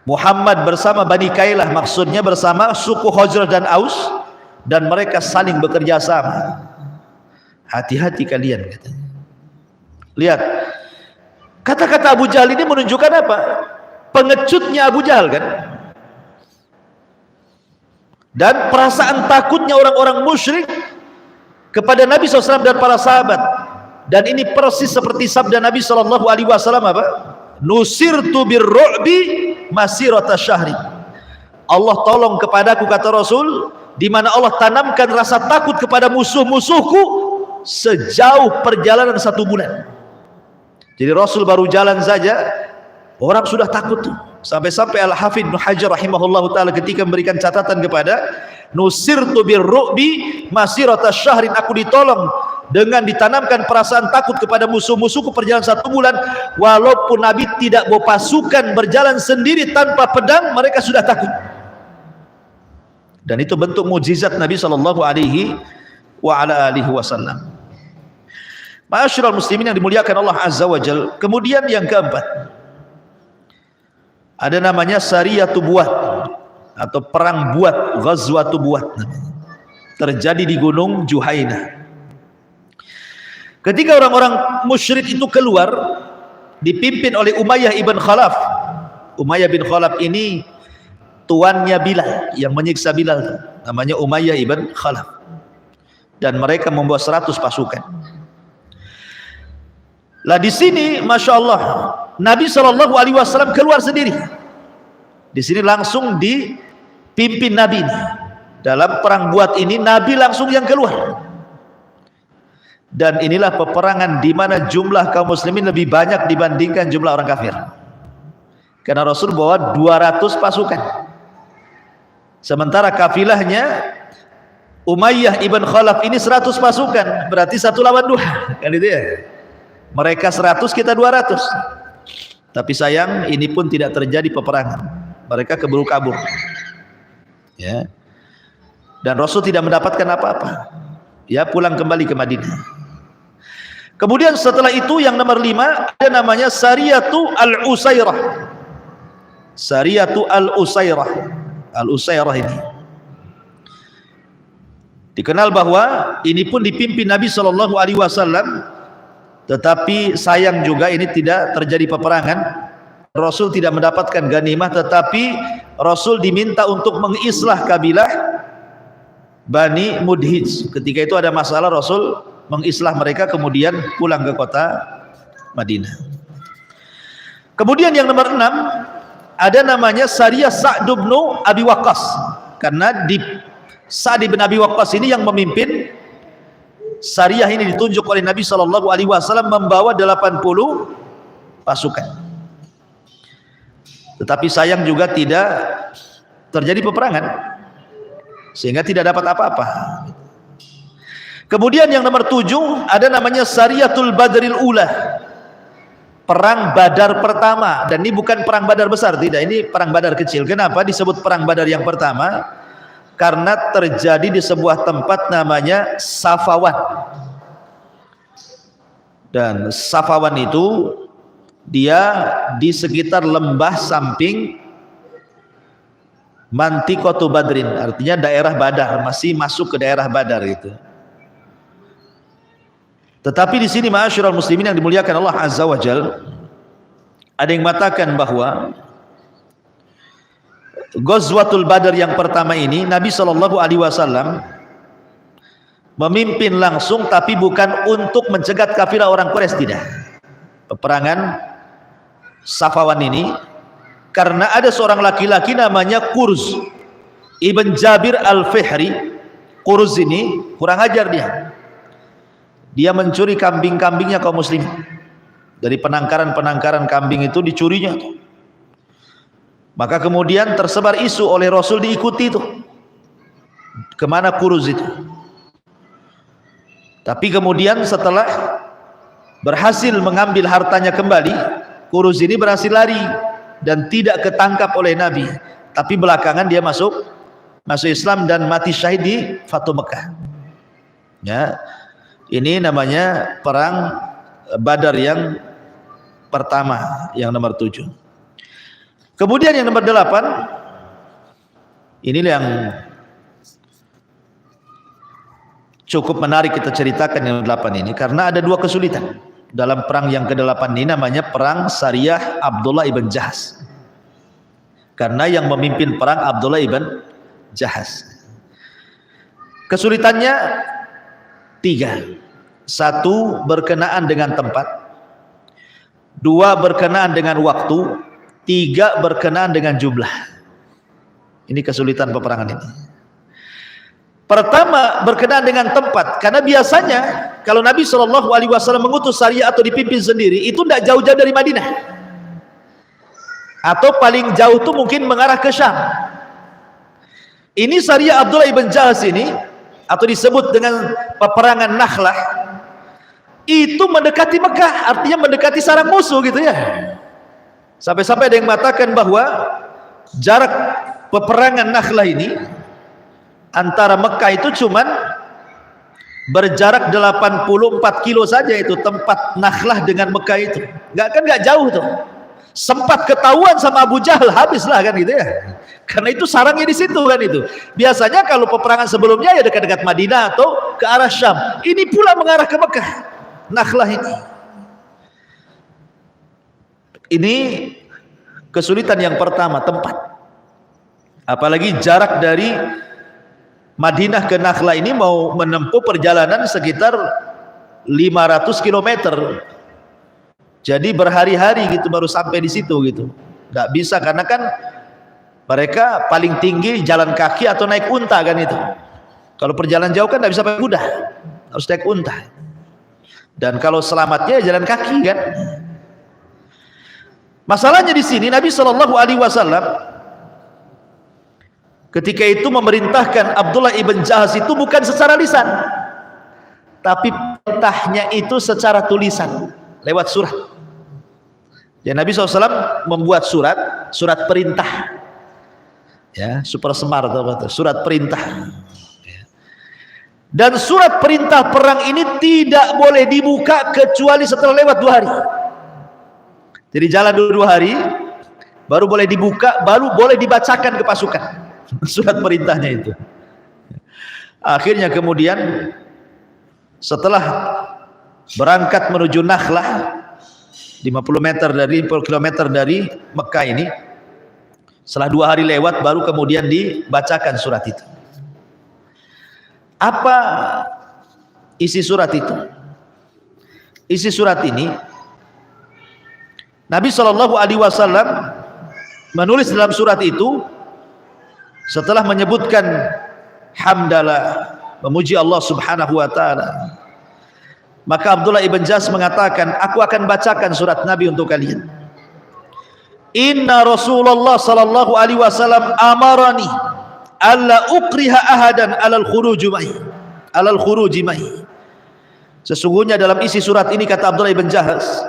Muhammad bersama Bani Qailah, maksudnya bersama suku Hajraj dan Aus, dan mereka saling bekerja sama. Hati-hati kalian katanya. Lihat, kata-kata Abu Jahal ini menunjukkan apa? Pengecutnya Abu Jahal kan, dan perasaan takutnya orang-orang musyrik kepada Nabi SAW dan para sahabat. Dan ini persis seperti sabda Nabi SAW apa? Nusirtu birru'bi masirata syahri. Allah tolong kepadaku, kata Rasul, di mana Allah tanamkan rasa takut kepada musuh-musuhku sejauh perjalanan 1 bulan. Jadi Rasul baru jalan saja orang sudah takut tuh. Sampai-sampai Al-Hafidh Ibnu Hajar rahimahullahu taala ketika memberikan catatan kepada nusirtu birru'bi masirata syahrin, aku ditolong dengan ditanamkan perasaan takut kepada musuh-musuhku perjalanan 1 bulan. Walaupun Nabi tidak bawa pasukan, berjalan sendiri tanpa pedang, mereka sudah takut. Dan itu bentuk mukjizat Nabi sallallahu alaihi wasallam. Ma'asyiral muslimin yang dimuliakan Allah azza wa jalla. Kemudian yang keempat, ada namanya Sariyatu Buat atau perang Buat, Ghazwatu Buat, terjadi di Gunung Juhainah. Ketika orang-orang musyrik itu keluar dipimpin oleh Umayyah ibn Khalaf. Umayyah bin Khalaf ini tuannya Bilal yang menyiksa Bilal, namanya Umayyah ibn Khalaf. Dan mereka membawa 100 pasukan. Lah di sini Masya Allah Nabi SAW keluar sendiri. Di sini langsung dipimpin Nabi ini. Dalam perang Buat ini Nabi langsung yang keluar. Dan inilah peperangan di mana jumlah kaum muslimin lebih banyak dibandingkan jumlah orang kafir. Karena Rasul bawa 200 pasukan. Sementara kafilahnya Umayyah ibn Khalaf ini 100 pasukan. Berarti 1 lawan 2. Kan itu ya. Mereka 100, kita 200. Tapi sayang ini pun tidak terjadi peperangan. Mereka keburu kabur. Ya. Dan Rasul tidak mendapatkan apa-apa. Ya, pulang kembali ke Madinah. Kemudian setelah itu yang nomor 5 ada namanya Sariyatu Al-Usairah. Sariyatu Al-Usairah. Al-Usairah ini dikenal bahwa ini pun dipimpin Nabi SAW, tetapi sayang juga ini tidak terjadi peperangan. Rasul tidak mendapatkan ganimah, tetapi Rasul diminta untuk mengislah kabilah Bani Mudhij. Ketika itu ada masalah, Rasul mengislah mereka, kemudian pulang ke kota Madinah. Kemudian yang nomor 6 ada namanya Sariyah Sa'd bin Abi Waqqas. Karena di Sa'd bin Abi Waqqas ini yang memimpin Sariyah ini, ditunjuk oleh Nabi SAW membawa 80 pasukan. Tetapi sayang juga tidak terjadi peperangan, sehingga tidak dapat apa-apa. Kemudian yang nomor 7 ada namanya Sariyatul Badril Ula, perang Badar pertama. Dan ini bukan perang Badar besar, tidak, ini perang Badar kecil. Kenapa disebut perang Badar yang pertama? Karena terjadi di sebuah tempat namanya Safawan. Dan Safawan itu dia di sekitar lembah samping Mantiqatu Badrin, artinya daerah Badar, masih masuk ke daerah Badar itu. Tetapi di sini ma'asyiral muslimin yang dimuliakan Allah Azza wa Jalla, ada yang mengatakan bahwa Ghazwatul Badar yang pertama ini Nabi SAW memimpin langsung, tapi bukan untuk mencegat kafilah orang Quraisy, tidak. Peperangan Safawan ini karena ada seorang laki-laki namanya Qurz Ibn Jabir Al-Fihri. Qurz ini kurang ajar dia mencuri kambing-kambingnya kaum muslim. Dari penangkaran-penangkaran kambing itu dicurinya. Maka kemudian tersebar isu oleh Rasul, diikuti itu kemana Qurz itu. Tapi kemudian setelah berhasil mengambil hartanya kembali, Qurz ini berhasil lari dan tidak ketangkap oleh Nabi. Tapi belakangan dia masuk Islam dan mati syahid di Fatu Mekah. Ya, ini namanya perang Badar yang pertama, yang nomor 7. Kemudian yang nomor 8, ini yang cukup menarik kita ceritakan yang 8 ini, karena ada 2 kesulitan dalam perang yang ke-8 ini, namanya perang Sariyah Abdullah ibn Jahaz. Karena yang memimpin perang Abdullah ibn Jahaz. Kesulitannya 3. 1 berkenaan dengan tempat, 2 berkenaan dengan waktu, 3 berkenaan dengan jumlah. Ini kesulitan peperangan ini. Pertama berkenaan dengan tempat, karena biasanya kalau Nabi SAW mengutus Sariyah atau dipimpin sendiri itu tidak jauh-jauh dari Madinah, atau paling jauh itu mungkin mengarah ke Syam. Ini Sariyah Abdullah ibn Jahaz ini, atau disebut dengan peperangan Nakhlah, itu mendekati Mekah, artinya mendekati sarang musuh gitu ya. Sampai-sampai ada yang mengatakan bahwa jarak peperangan Nakhlah ini antara Mekah itu cuman berjarak 84 kilo saja, itu tempat Nakhlah dengan Mekah itu. Nggak jauh tuh. Sempat ketahuan sama Abu Jahal, habislah kan gitu ya. Karena itu sarangnya di situ kan itu. Biasanya kalau peperangan sebelumnya ya dekat-dekat Madinah atau ke arah Syam. Ini pula mengarah ke Mekah. Nakhlah ini. Ini kesulitan yang pertama, tempat. Apalagi jarak dari Madinah ke Nakhlah ini mau menempuh perjalanan sekitar 500 km. Jadi berhari-hari gitu baru sampai di situ gitu. Nggak bisa, karena kan mereka paling tinggi jalan kaki atau naik unta kan itu. Kalau perjalanan jauh kan nggak bisa pakai kuda, harus naik unta. Dan kalau selamatnya jalan kaki kan. Masalahnya di sini Nabi SAW ketika itu memerintahkan Abdullah ibn Jahaz itu bukan secara lisan, tapi perintahnya itu secara tulisan lewat surat. Ya, Nabi SAW membuat surat perintah. Ya, super semar atau surat perintah. Dan surat perintah perang ini tidak boleh dibuka kecuali setelah lewat 2 hari. Jadi jalan 2 hari baru boleh dibuka, baru boleh dibacakan ke pasukan surat perintahnya itu. Akhirnya kemudian setelah berangkat menuju Nakhlah 50 km dari Mekah ini, setelah 2 hari lewat baru kemudian dibacakan surat itu. Apa isi surat itu? Isi surat ini Nabi SAW menulis dalam surat itu setelah menyebutkan hamdalah, memuji Allah Subhanahu wa taala. Maka Abdullah ibn Jahaz mengatakan, aku akan bacakan surat Nabi untuk kalian. Inna Rasulullah sallallahu alaihi wasallam amarani alla ukriha ahadan alal khuruji mai. Sesungguhnya dalam isi surat ini, kata Abdullah ibn Jahaz,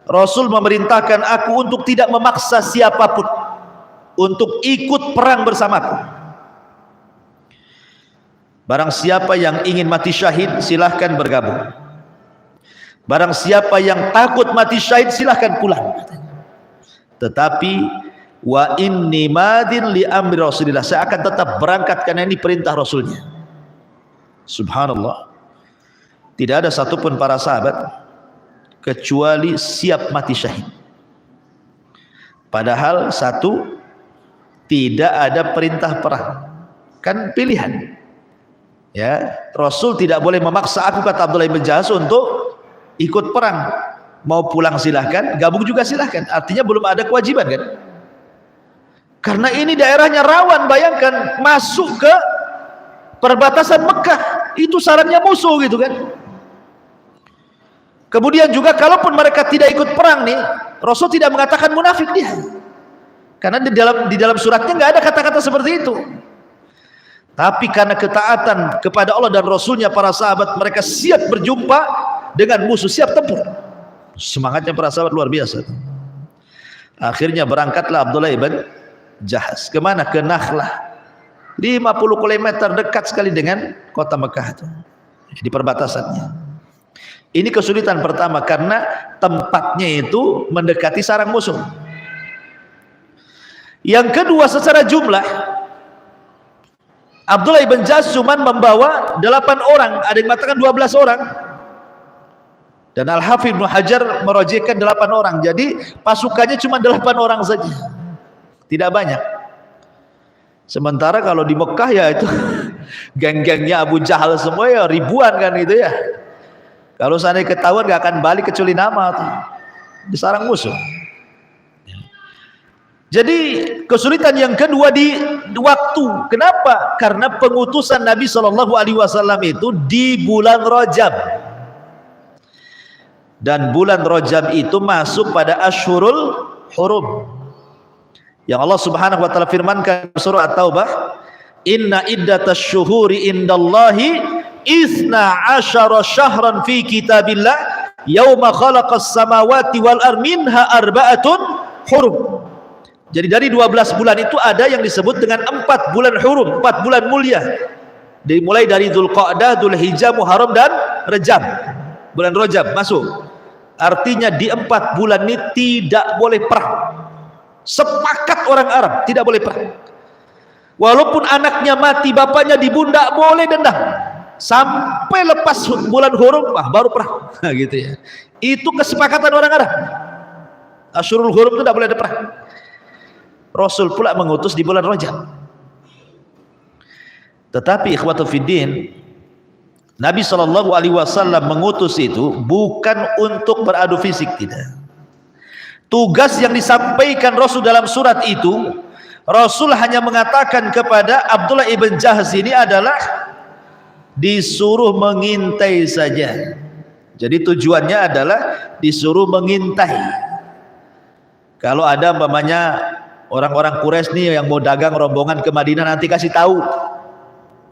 Rasul memerintahkan aku untuk tidak memaksa siapapun untuk ikut perang bersamaku. Barang siapa yang ingin mati syahid, silahkan bergabung. Barang siapa yang takut mati syahid, silahkan pulang. Tetapi wa inni madin li amri Rasulillah, saya akan tetap berangkat karena ini perintah Rasulnya. Subhanallah, tidak ada satupun para sahabat kecuali siap mati syahid. Padahal satu, tidak ada perintah perang, kan pilihan. Ya, Rasul tidak boleh memaksa aku, kata Abdullah bin Jahaz, untuk ikut perang. Mau pulang silahkan, gabung juga silahkan. Artinya belum ada kewajiban kan? Karena ini daerahnya rawan. Bayangkan masuk ke perbatasan Mekah, itu sarangnya musuh gitu kan. Kemudian juga kalaupun mereka tidak ikut perang nih, Rasul tidak mengatakan munafik dia, karena di dalam suratnya nggak ada kata-kata seperti itu. Tapi karena ketaatan kepada Allah dan Rasulnya, para sahabat mereka siap berjumpa dengan musuh, siap tempur. Semangatnya para sahabat luar biasa. Akhirnya berangkatlah Abdullah ibn Jahaz. Kemana? Ke Nakhlah, 50 km, dekat sekali dengan kota Mekah itu, di perbatasannya. Ini kesulitan pertama karena tempatnya itu mendekati sarang musuh. Yang kedua, secara jumlah Abdullah ibn Jahaz cuma membawa 8 orang, ada yang mengatakan 12 orang. Dan Al-Hafidh Ibnu Hajar merojihkan 8 orang. Jadi pasukannya cuma 8 orang saja, tidak banyak. Sementara kalau di Mekah ya itu geng-gengnya Abu Jahal semua ya ribuan kan itu ya. Kalau seandainya ketahuan gak akan balik kecuali nama tuh, disarang musuh. Jadi kesulitan yang kedua di waktu. Kenapa? Karena pengutusan Nabi SAW itu di bulan Rajab, dan bulan Rajab itu masuk pada Ashhurul Hurum yang Allah Subhanahu wa taala firmankan surah At-Taubah, inna iddatasy syuhuri indallahi 12 syahran fi kitabillah yauma khalaqas samawati wal ardh minha arba'atun hurum. Jadi dari 12 bulan itu ada yang disebut dengan 4 bulan hurum, 4 bulan mulia. Dimulai dari Dzulqa'dah, Dzulhijjah, Muharram dan Rajab. Bulan Rajab masuk. Artinya di 4 bulan ini tidak boleh perang. Sepakat orang Arab, tidak boleh perang. Walaupun anaknya mati, bapaknya dibundak, boleh dendam sampai lepas bulan Hurum baru perang. Nah, gitu ya. Itu kesepakatan orang Arab. Ashurul Hurum itu tidak boleh ada perang. Rasul pula mengutus di bulan Rajab. Tetapi ikhwatu fiddin, Nabi SAW mengutus itu bukan untuk beradu fisik, tidak. Tugas yang disampaikan Rasul dalam surat itu, Rasul hanya mengatakan kepada Abdullah ibn Jahaz ini adalah disuruh mengintai saja. Jadi tujuannya adalah disuruh mengintai. Kalau ada umpamanya orang-orang Quraisy nih yang mau dagang rombongan ke Madinah, nanti kasih tahu.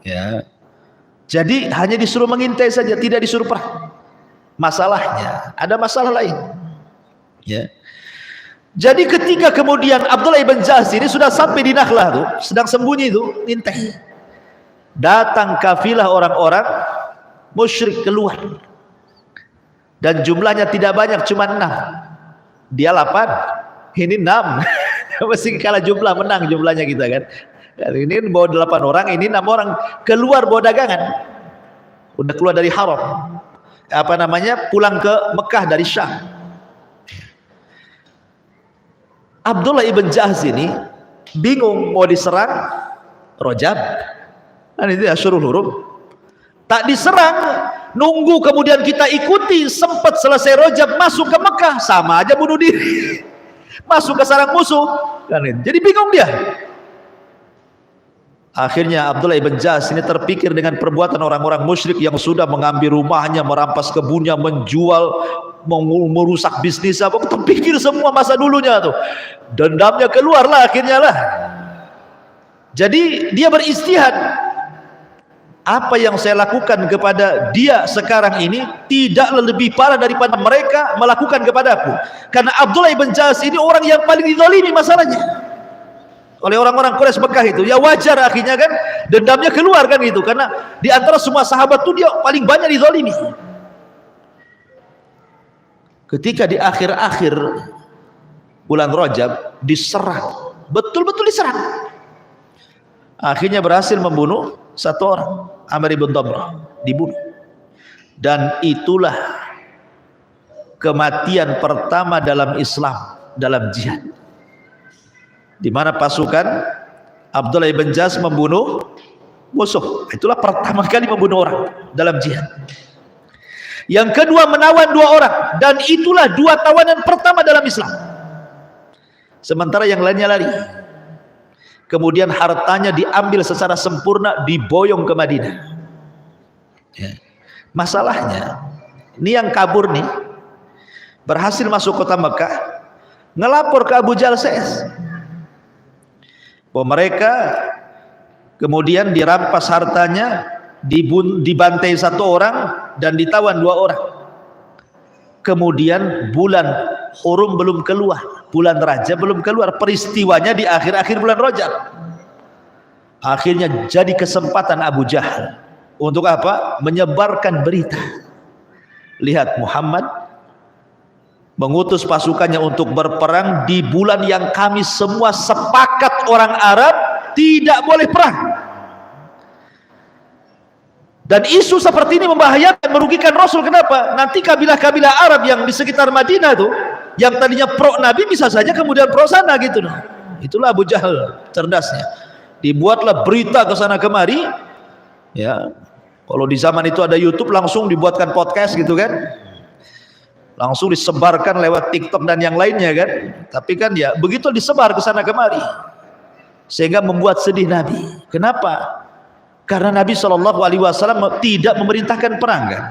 Ya. Jadi hanya disuruh mengintai saja, tidak disuruh perang. Masalahnya ada masalah lain. Ya. Jadi ketika kemudian Abdullah ibn Jahaz ini sudah sampai di Nakhlah tuh, sedang sembunyi tuh, intai. Datang kafilah orang-orang musyrik keluar. Dan jumlahnya tidak banyak, cuma 6. Dia 8, ini 6. Mesti kalah jumlah, menang jumlahnya kita kan. Ini bawa 8 orang, ini 6 orang keluar bawa dagangan. Udah keluar dari haram. Apa namanya? Pulang ke Mekah dari Syam. Abdullah ibn Jahaz ini bingung mau diserang Rajab. Kan itu Ashurul Hurum. Tak diserang, nunggu kemudian kita ikuti, sempat selesai Rajab masuk ke Mekah, sama aja bunuh diri. Masuk ke sarang musuh. Kan itu. Jadi bingung dia. Akhirnya Abdullah ibn Jahaz ini terpikir dengan perbuatan orang-orang musyrik yang sudah mengambil rumahnya, merampas kebunnya, menjual, merusak bisnis apa, terpikir semua masa dulunya tuh. Dendamnya keluarlah akhirnya lah. Jadi dia beristihad. apa yang saya lakukan kepada dia sekarang ini tidaklah lebih parah daripada mereka melakukan kepadaku. Karena Abdullah ibn Jahas ini orang yang paling dizalimi masalahnya oleh orang-orang Quraisy Mekah itu. Ya wajar akhirnya kan dendamnya keluar kan itu, karena di antara semua sahabat itu dia paling banyak dizalimi. Ketika di akhir-akhir bulan Rajab diserang, betul-betul diserang. Akhirnya berhasil membunuh satu orang, Amr ibn Damrah, dibunuh. Dan itulah kematian pertama dalam Islam, dalam jihad, di mana pasukan Abdullah ibn Jahas membunuh musuh. Itulah pertama kali membunuh orang dalam jihad. Yang kedua menawan 2 orang, dan itulah 2 tawanan pertama dalam Islam. Sementara yang lainnya lari. Kemudian hartanya diambil secara sempurna, diboyong ke Madinah. Ya. Masalahnya, ini yang kabur nih, berhasil masuk kota Mekah, ngelapor ke Abu Jahal CS bahwa mereka kemudian dirampas hartanya, dibantai 1 orang, dan ditawan 2 orang. Kemudian bulan Hurum belum keluar, bulan Rajab belum keluar, peristiwanya di akhir-akhir bulan Rajab. Akhirnya jadi kesempatan Abu Jahal untuk apa? Menyebarkan berita. Lihat, Muhammad mengutus pasukannya untuk berperang di bulan yang kami semua sepakat orang Arab tidak boleh perang. Dan isu seperti ini membahayakan, merugikan Rasul. Kenapa? Nanti kabilah-kabilah Arab yang di sekitar Madinah tuh, yang tadinya pro Nabi, bisa saja kemudian pro sana gitu. Itulah Abu Jahal cerdasnya. Dibuatlah berita ke sana kemari. Ya, kalau di zaman itu ada YouTube, langsung dibuatkan podcast gitu kan, langsung disebarkan lewat TikTok dan yang lainnya kan. Tapi kan ya begitu disebar ke sana kemari, sehingga membuat sedih Nabi. Kenapa? Karena Nabi SAW tidak memerintahkan perang kan.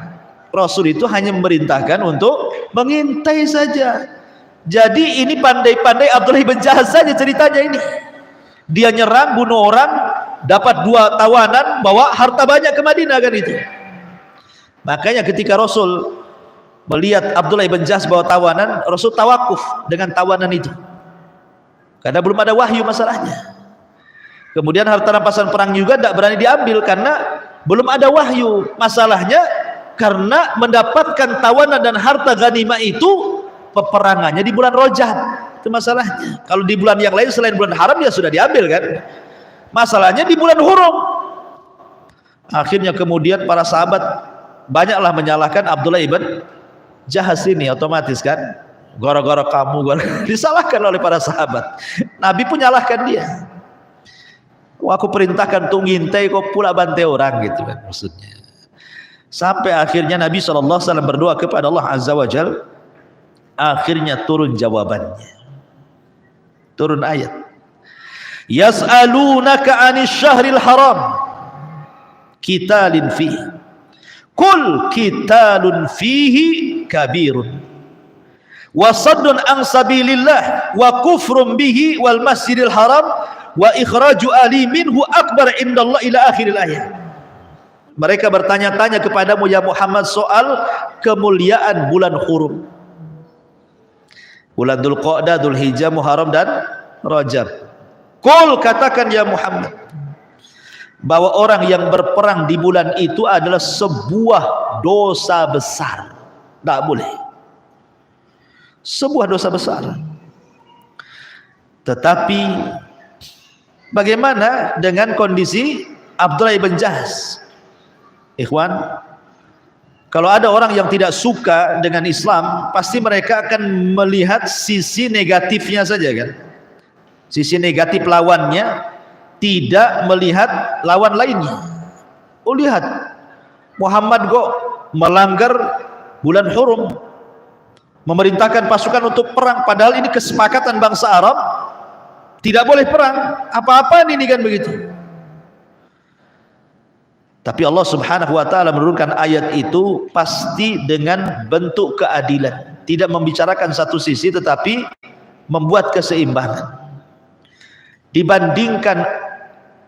Rasul itu hanya memerintahkan untuk mengintai saja. Jadi ini pandai-pandai Abdullah bin Jahas saja ceritanya ini. Dia nyerang, bunuh orang, dapat 2 tawanan, bawa harta banyak ke Madinah kan itu. Makanya ketika Rasul melihat Abdullah bin Jahas bawa tawanan, Rasul tawakuf dengan tawanan itu, karena belum ada wahyu masalahnya. Kemudian harta rampasan perang juga tidak berani diambil karena belum ada wahyu. Masalahnya karena mendapatkan tawanan dan harta ghanimah itu peperangannya di bulan Rajab. Itu masalahnya. Kalau di bulan yang lain selain bulan haram ya sudah diambil kan. Masalahnya di bulan Hurum. Akhirnya kemudian para sahabat banyaklah menyalahkan Abdullah ibn Jahas ini, otomatis kan. Gara-gara kamu, disalahkan oleh para sahabat. Nabi pun nyalahkan dia. Wah, aku perintahkan untuk ngintai, kok pula bantai orang gitu kan maksudnya. Sampai akhirnya Nabi SAW berdoa kepada Allah Azza wa Jal. Akhirnya turun jawabannya, turun ayat, yas'alunaka 'anis syahril haram qitalin fihi qul qitalun fihi kabirun wa saddun an sabilillah wa kufrun bihi wal masjidil haram wa ikhraju ali minhu akbar indallah ila akhiril ayat. Mereka bertanya-tanya kepadamu ya Muhammad soal kemuliaan bulan Hurum, bulan Dzulqa'dah, Dzulhijjah, Muharram dan Rajab. Qul, katakan ya Muhammad, bahwa orang yang berperang di bulan itu adalah sebuah dosa besar. Tak boleh, sebuah dosa besar. Tetapi bagaimana dengan kondisi Abdullah bin Jahas? Ikhwan, kalau ada orang yang tidak suka dengan Islam, pasti mereka akan melihat sisi negatifnya saja kan. Sisi negatif lawannya, tidak melihat lawan lainnya. Oh lihat, Muhammad kok melanggar bulan Hurum, memerintahkan pasukan untuk perang, padahal ini kesepakatan bangsa Arab, tidak boleh perang. Apa-apaan ini kan begitu. Tapi Allah Subhanahu wa taala menurunkan ayat itu pasti dengan bentuk keadilan, tidak membicarakan satu sisi tetapi membuat keseimbangan. Dibandingkan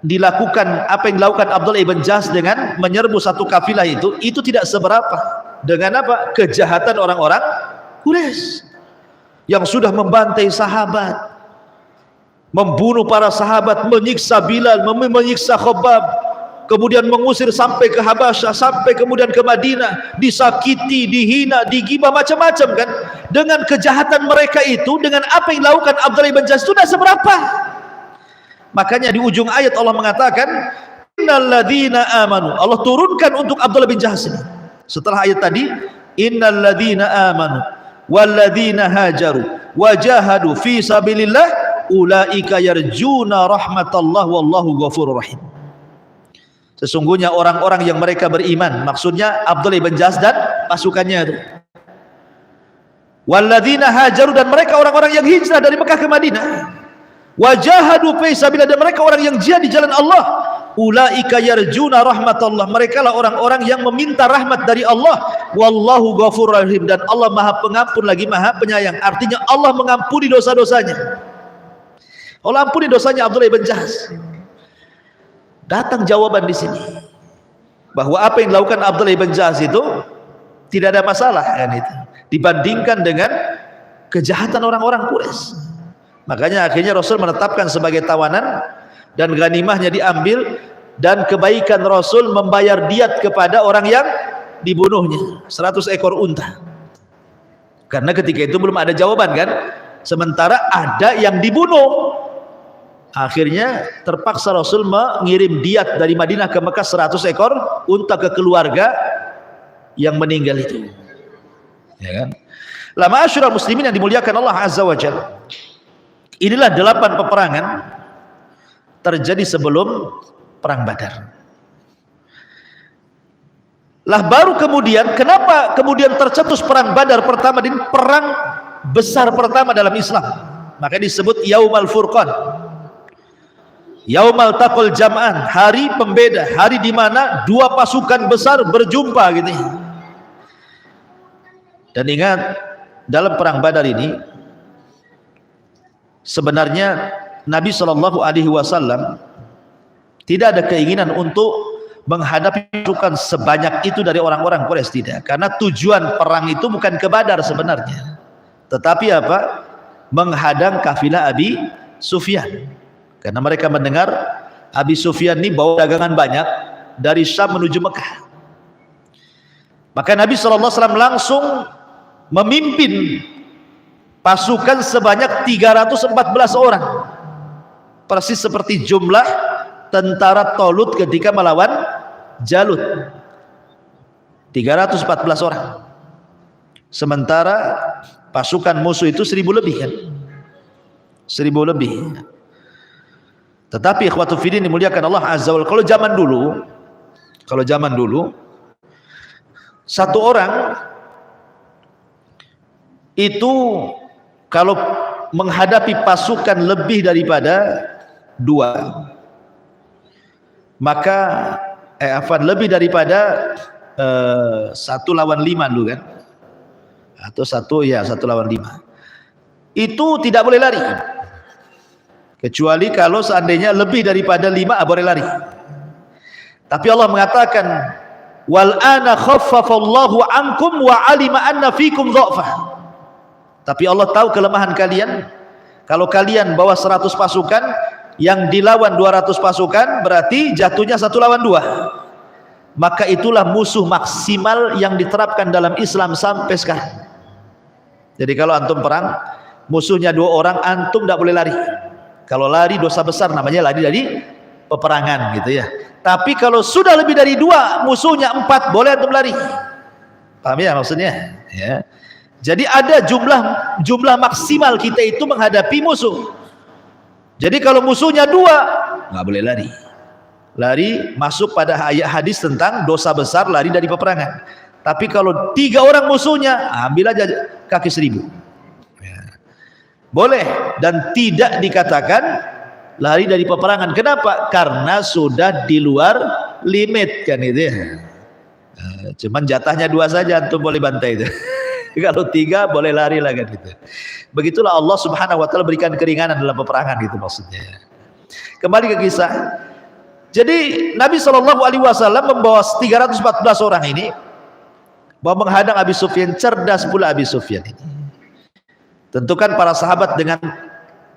dilakukan apa yang dilakukan Abdullah ibn Jahsh dengan menyerbu satu kafilah itu tidak seberapa dengan apa? Kejahatan orang-orang Quraisy yang sudah membantai sahabat, membunuh para sahabat, menyiksa Bilal, menyiksa Khabbab, kemudian mengusir sampai ke Habasyah, sampai kemudian ke Madinah, disakiti, dihina, digibah, macam-macam kan. Dengan kejahatan mereka itu, dengan apa yang dilakukan Abdullah ibn Jahsh itu tidak seberapa. Makanya di ujung ayat Allah mengatakan, innal ladzina amanu, Allah turunkan untuk Abdullah bin Jahsh ini. Setelah ayat tadi, innal ladzina amanu wal ladzina hajaru wajahadu fi sabilillah ulaika yarjuna rahmatallah wallahu ghafurur rahim. Sesungguhnya orang-orang yang mereka beriman, maksudnya Abdullah bin Jahsh dan pasukannya itu. Wal ladzina hajaru, dan mereka orang-orang yang hijrah dari Mekah ke Madinah. Wajahadu fi sabilillah, dan mereka orang yang jihad di jalan Allah. Ulaika yarjuna rahmatullah, mereka lah orang-orang yang meminta rahmat dari Allah. Wallahu ghafurur rahim, dan Allah Maha Pengampun lagi Maha Penyayang. Artinya Allah mengampuni dosa-dosanya. Allah ampuni dosanya Abdullah bin Jahsh. Datang jawaban di sini bahwa apa yang dilakukan Abdullah bin Jahsh itu tidak ada masalah kan, itu dibandingkan dengan kejahatan orang-orang Quraisy. Makanya akhirnya Rasul menetapkan sebagai tawanan dan ganimahnya diambil, dan kebaikan Rasul membayar diat kepada orang yang dibunuhnya 100 ekor unta. Karena ketika itu belum ada jawaban kan, sementara ada yang dibunuh. Akhirnya terpaksa Rasul mengirim diat dari Madinah ke Mekah 100 ekor unta ke keluarga yang meninggal itu. Ya kan? La ma'asyiral muslimin yang dimuliakan Allah Azza wa Jalla. Inilah 8 peperangan terjadi sebelum perang Badar. Lah baru kemudian, kenapa kemudian tercetus perang Badar pertama, di perang besar pertama dalam Islam? Maka disebut Yaumal Furqan, Yaumal Taqal Jam'an, hari pembeda, hari di mana dua pasukan besar berjumpa gitu. Dan ingat, dalam perang Badar ini sebenarnya Nabi SAW tidak ada keinginan untuk menghadapi pasukan sebanyak itu dari orang-orang Quraisy, tidak. Karena tujuan perang itu bukan ke Badar sebenarnya, tetapi apa? Menghadang kafilah Abi Sufyan. Karena mereka mendengar Abi Sufyan ini bawa dagangan banyak dari Syam menuju Mekah. Maka Nabi SAW langsung memimpin pasukan sebanyak 314 orang, persis seperti jumlah tentara Talut ketika melawan Jalut, 314 orang. Sementara pasukan musuh itu 1000 lebih kan, 1000 lebih. Tetapi ikhwatu fiddin dimuliakan Allah Azza wa Jalla, kalau zaman dulu satu orang itu kalau menghadapi pasukan lebih daripada 2, maka lebih daripada 1 lawan 5 dulu kan, atau 1 lawan 5, itu tidak boleh lari, kecuali kalau seandainya lebih daripada 5 boleh lari. Tapi Allah mengatakan, wal ana khaffafallahu ankum wa alima anna fikum dha'fa. Tapi Allah tahu kelemahan kalian. Kalau kalian bawa 100 pasukan, yang dilawan 200 pasukan, berarti jatuhnya 1 lawan 2. Maka itulah musuh maksimal yang diterapkan dalam Islam sampai sekarang. Jadi kalau antum perang, musuhnya 2 orang, antum tidak boleh lari. Kalau lari dosa besar, namanya lari dari peperangan gitu ya. Tapi kalau sudah lebih dari 2, musuhnya 4, boleh antum lari. Paham ya maksudnya? Ya. Jadi ada jumlah maksimal kita itu menghadapi musuh. Jadi kalau musuhnya 2, nggak boleh lari. Lari masuk pada ayat hadis tentang dosa besar lari dari peperangan. Tapi kalau 3 orang musuhnya, ambil aja kaki 1000. Ya. Boleh, dan tidak dikatakan lari dari peperangan. Kenapa? Karena sudah di luar limit kan itu ya. Cuman jatahnya 2 saja, antum boleh bantai itu. Kalau 3 boleh lari lah kan gitu. Begitulah Allah Subhanahu wa taala berikan keringanan dalam peperangan gitu maksudnya. Kembali ke kisah. Jadi Nabi SAW membawa 314 orang ini mau menghadang Abi Sufyan. Cerdas pula Abi Sufyan ini. Tentu kan para sahabat dengan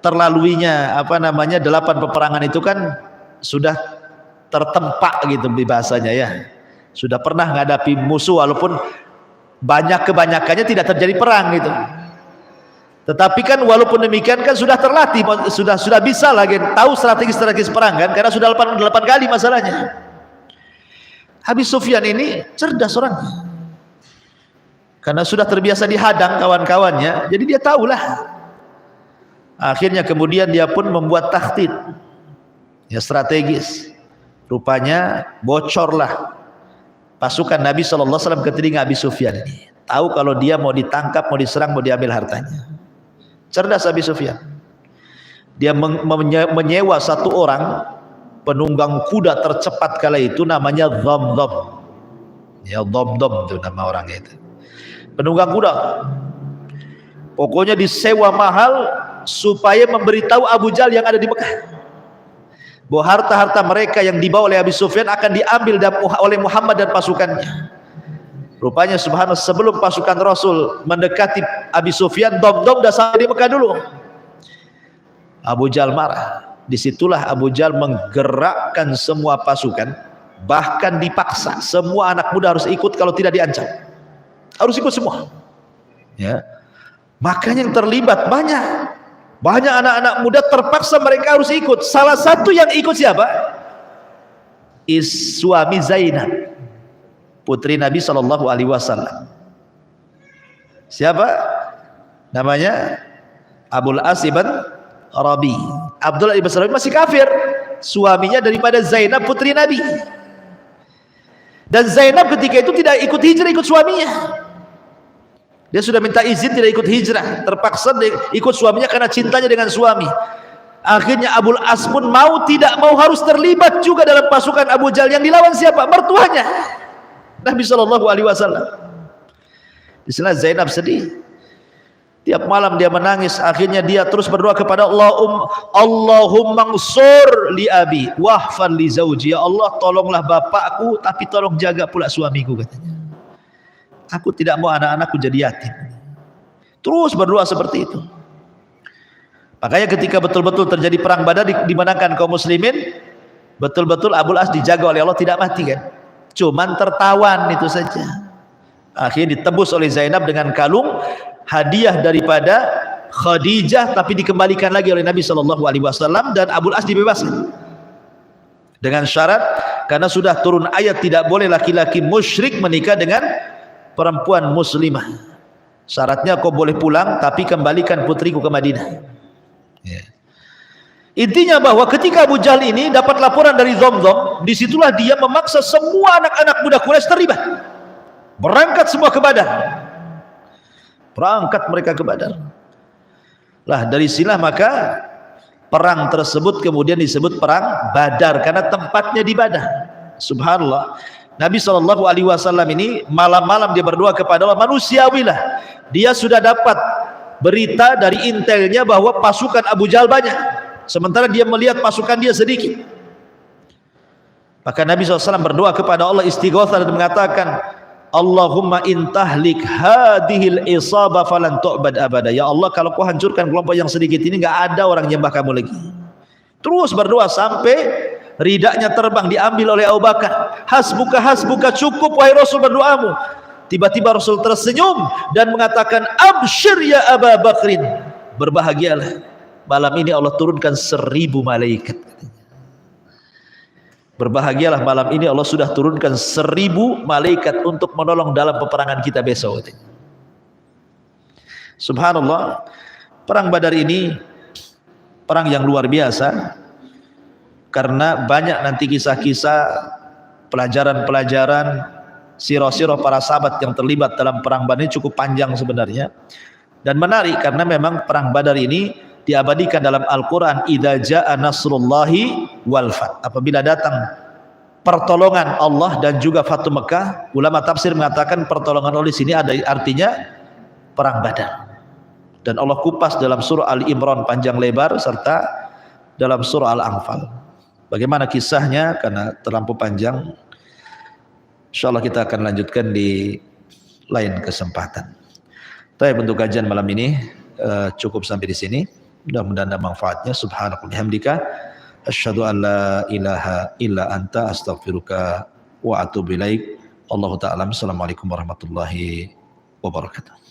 terlaluinya 8 peperangan itu kan sudah tertempa gitu bahasanya ya. Sudah pernah menghadapi musuh walaupun kebanyakannya tidak terjadi perang gitu. Tetapi kan walaupun demikian kan sudah terlatih, sudah bisa lagi tahu strategi perang kan, karena sudah 8 kali masalahnya. Abi Sufyan ini cerdas orangnya, karena sudah terbiasa dihadang kawan-kawannya, jadi dia tahulah. Akhirnya kemudian dia pun membuat taktik ya, strategis. Rupanya bocorlah pasukan Nabi SAW ke telinga Abi Sufyan ini. Tahu kalau dia mau ditangkap, mau diserang, mau diambil hartanya. Cerdas Abi Sufyan. Dia menyewa 1 orang penunggang kuda tercepat kala itu, namanya Dhamdham. Ya, Dhamdham itu nama orangnya itu. Penunggang kuda. Pokoknya disewa mahal supaya memberitahu Abu Jahal yang ada di Mekah bahwa harta-harta mereka yang dibawa oleh Abi Sufyan akan diambil oleh Muhammad dan pasukannya. Rupanya subhanallah, sebelum pasukan Rasul mendekati Abi Sufyan, Dhamdham sudah sampai di Mekah dulu. Abu Jahal marah. Disitulah Abu Jahal menggerakkan semua pasukan, bahkan dipaksa semua anak muda harus ikut, kalau tidak diancam. Harus ikut semua. Ya. Makanya yang terlibat banyak anak-anak muda terpaksa mereka harus ikut. Salah satu yang ikut siapa? Suami Zainab, putri Nabi SAW. Siapa namanya? Abul As ibn Rabi. Abdullah ibn Rabi masih kafir, suaminya daripada Zainab putri Nabi. Dan Zainab ketika itu tidak ikut hijrah, ikut suaminya. Dia sudah minta izin tidak ikut hijrah, terpaksa ikut suaminya karena cintanya dengan suami. Akhirnya Abul As pun tidak mau harus terlibat juga dalam pasukan Abu Jahal. Yang dilawan siapa? Mertuanya Nabi SAW. Di sana Zainab sedih. Tiap malam dia menangis. Akhirnya dia terus berdoa kepada Allah, Allahumma ansur li abi wahfan li zawji. Ya Allah, tolonglah bapakku, tapi tolong jaga pula suamiku, katanya. Aku tidak mau anak-anakku jadi yatim. Terus berdoa seperti itu. Makanya ketika betul-betul terjadi perang Badar, dimenangkan kaum muslimin, betul-betul Abul As dijaga oleh Allah, tidak mati kan. Cuman tertawan itu saja. Akhirnya ditebus oleh Zainab dengan kalung hadiah daripada Khadijah, tapi dikembalikan lagi oleh Nabi SAW, dan Abul As dibebaskan dengan syarat, karena sudah turun ayat tidak boleh laki-laki musyrik menikah dengan perempuan muslimah. Syaratnya kau boleh pulang, tapi kembalikan putriku ke Madinah. Ya. Intinya bahwa ketika Abu Jahal ini dapat laporan dari Dhamdham, disitulah dia memaksa semua anak-anak muda Quraisy terlibat. Berangkat semua ke Badar. Berangkat mereka ke Badar. Lah dari sinilah maka perang tersebut kemudian disebut perang Badar, karena tempatnya di Badar. Subhanallah. Nabi SAW ini malam-malam dia berdoa kepada Allah, manusiawilah. Dia sudah dapat berita dari intelnya bahwa pasukan Abu Jahal banyak, sementara dia melihat pasukan dia sedikit. Maka Nabi SAW berdoa kepada Allah, istighatsah, dan mengatakan, Allahumma intahlik hadhil isabah falan tu'bad abada. Ya Allah, kalau kau hancurkan kelompok yang sedikit ini, enggak ada orang nyembah kamu lagi. Terus berdoa sampai ridaknya terbang, diambil oleh Abu Bakar. Hasbuka, hasbuka, cukup wahai Rasul berdoamu. Tiba-tiba Rasul tersenyum dan mengatakan, absyir ya Abu Bakrin, berbahagialah, malam ini Allah turunkan 1000 malaikat. Berbahagialah, malam ini Allah sudah turunkan 1000 malaikat untuk menolong dalam peperangan kita besok. Subhanallah, perang Badar ini perang yang luar biasa, karena banyak nanti kisah-kisah, pelajaran-pelajaran, sirah-sirah para sahabat yang terlibat dalam perang Badar ini cukup panjang sebenarnya, dan menarik karena memang perang Badar ini diabadikan dalam Al-Quran. Idza jaa nasrullahi wal fath, apabila datang pertolongan Allah dan juga Fatu Mekah. Ulama tafsir mengatakan pertolongan Allah di sini ada artinya perang Badar, dan Allah kupas dalam surah Ali Imran panjang lebar serta dalam surah Al-Anfal. Bagaimana kisahnya? Karena terlampau panjang, insyaallah kita akan lanjutkan di lain kesempatan. Tapi untuk kajian malam ini cukup sampai di sini. Mudah-mudahan ada manfaatnya. Subhanakallahumma bihamdika asyhadu an la ilaha illa anta astaghfiruka wa atubu ilaik. Allahu ta'ala. Assalamualaikum warahmatullahi wabarakatuh.